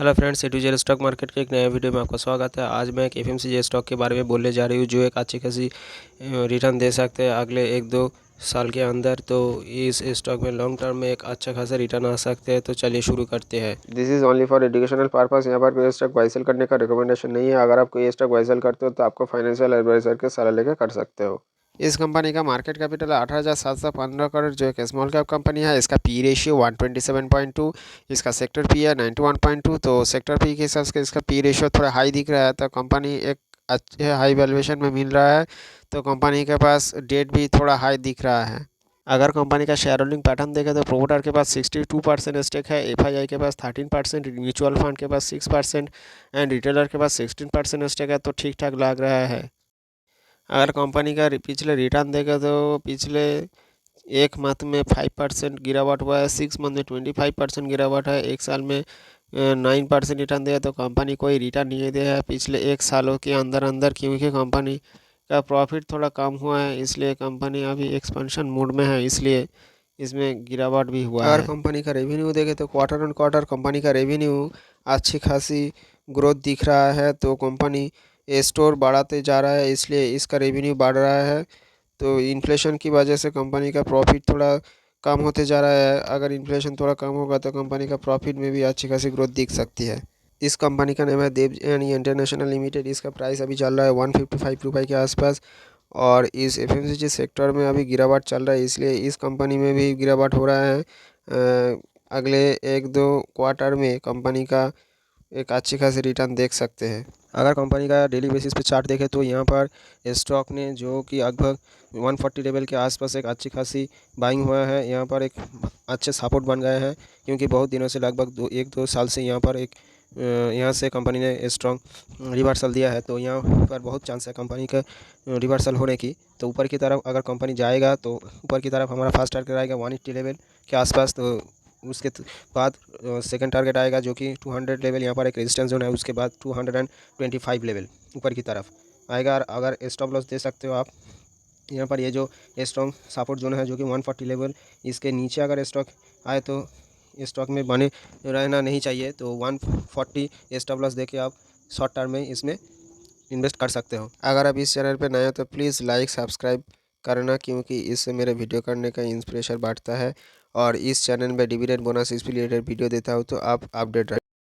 Hello friends, A to Z stock market के एक नए वीडियो में आपका स्वागत है। आज मैं एक एफएमसीजी स्टॉक के बारे में बोलने जा रही हूँ जो एक अच्छी खासी रिटर्न दे सकते हैं अगले 1-2 साल के अंदर। तो इस स्टॉक में लॉन्ग टर्म में एक अच्छा खासा रिटर्न आ सकते हैं। तो चलिए शुरू करते हैं। This is only for educational purpose. यहाँ पर कोई स्टॉक बाय सेल करने का रिकमेंडेशन नहीं है। अगर आप कोई स्टॉक बाय सेल करते हो तो आपको फाइनेंशियल एडवाइजर के सलाह लेकर कर सकते हो। इस कंपनी का मार्केट कैपिटल 8,715 करोड़, जो एक स्मॉल कैप कंपनी है। इसका पी रेशियो 127.2, इसका सेक्टर पी है 91.2। तो सेक्टर पी के हिसाब से इसका पी रेशियो थोड़ा हाई दिख रहा है, तो कंपनी एक अच्छे हाई वैल्यूएशन में मिल रहा है। तो कंपनी के पास डेट भी थोड़ा हाई दिख रहा है। अगर कंपनी का शेयर होल्डिंग पैटर्न देखें तो प्रोमोटर के पास 62% स्टेक है, एफआईआई के पास 13%, म्यूचुअल फंड के पास 6% एंड रिटेलर के पास 16% स्टेक है। तो ठीक ठाक लग रहा है। अगर कंपनी का पिछले रिटर्न देखें तो पिछले एक मंथ में 5% गिरावट हुआ है, 6 मंथ में 25% गिरावट है, एक साल में 9% रिटर्न दिया। तो कंपनी कोई रिटर्न नहीं दिया है पिछले एक सालों के अंदर अंदर, क्योंकि कंपनी का प्रॉफिट थोड़ा कम हुआ है, इसलिए कंपनी अभी एक्सपेंशन मोड में है, इसलिए इसमें गिरावट भी हुआ है। अगर कंपनी का रेवेन्यू देखें तो क्वार्टर ऑन क्वार्टर कंपनी का रेवेन्यू अच्छी खासी ग्रोथ दिख रहा है। तो कंपनी स्टोर बढ़ाते जा रहा है, इसलिए इसका रेवेन्यू बढ़ रहा है। तो इन्फ्लेशन की वजह से कंपनी का प्रॉफिट थोड़ा कम होते जा रहा है। अगर इन्फ्लेशन थोड़ा कम होगा तो कंपनी का प्रॉफिट में भी अच्छी खासी ग्रोथ दिख सकती है। इस कंपनी का नाम है देवयानी इंटरनेशनल लिमिटेड। इसका प्राइस अभी चल रहा है 155 रुपये के आसपास, और इस एफएमसीजी सेक्टर में अभी गिरावट चल रहा है, इसलिए इस कंपनी में भी गिरावट हो रहा है। अगले 1-2 क्वार्टर में कंपनी का एक अच्छी खासी रिटर्न देख सकते हैं। अगर कंपनी का डेली बेसिस पे चार्ट देखें तो यहाँ पर स्टॉक ने जो कि लगभग 140 लेवल के आसपास एक अच्छी खासी बाइंग हुआ है। यहाँ पर एक अच्छे सपोर्ट बन गए हैं, क्योंकि बहुत दिनों से लगभग 1-2 साल से यहाँ पर एक यहाँ से कंपनी ने स्ट्रॉन्ग रिवर्सल दिया है। तो यहाँ पर बहुत चांस है कंपनी का रिवर्सल होने की। तो ऊपर की तरफ अगर कंपनी जाएगा तो ऊपर की तरफ हमारा फर्स्ट टारगेट आएगा 180 लेवल के आसपास। तो उसके बाद सेकंड टारगेट आएगा जो कि 200 लेवल, यहाँ पर एक रेजिस्टेंस जोन है। उसके बाद 225 लेवल ऊपर की तरफ आएगा। अगर स्टॉप लॉस दे सकते हो आप यहाँ पर। ये जो स्ट्रॉन्ग सपोर्ट जोन है जो कि 140 लेवल, इसके नीचे अगर स्टॉक आए तो स्टॉक में बने रहना नहीं चाहिए। तो 140 स्टॉप लॉस देके आप शॉर्ट टर्म में इसमें इन्वेस्ट कर सकते हो। अगर आप इस चैनल पर नए हो तो प्लीज़ लाइक सब्सक्राइब करना, क्योंकि इससे मेरे वीडियो करने का इंस्पिरेशन बढ़ता है। और इस चैनल में डिविडेंड बोनस इस रिलेटेड वीडियो देता हूँ, तो आप अपडेट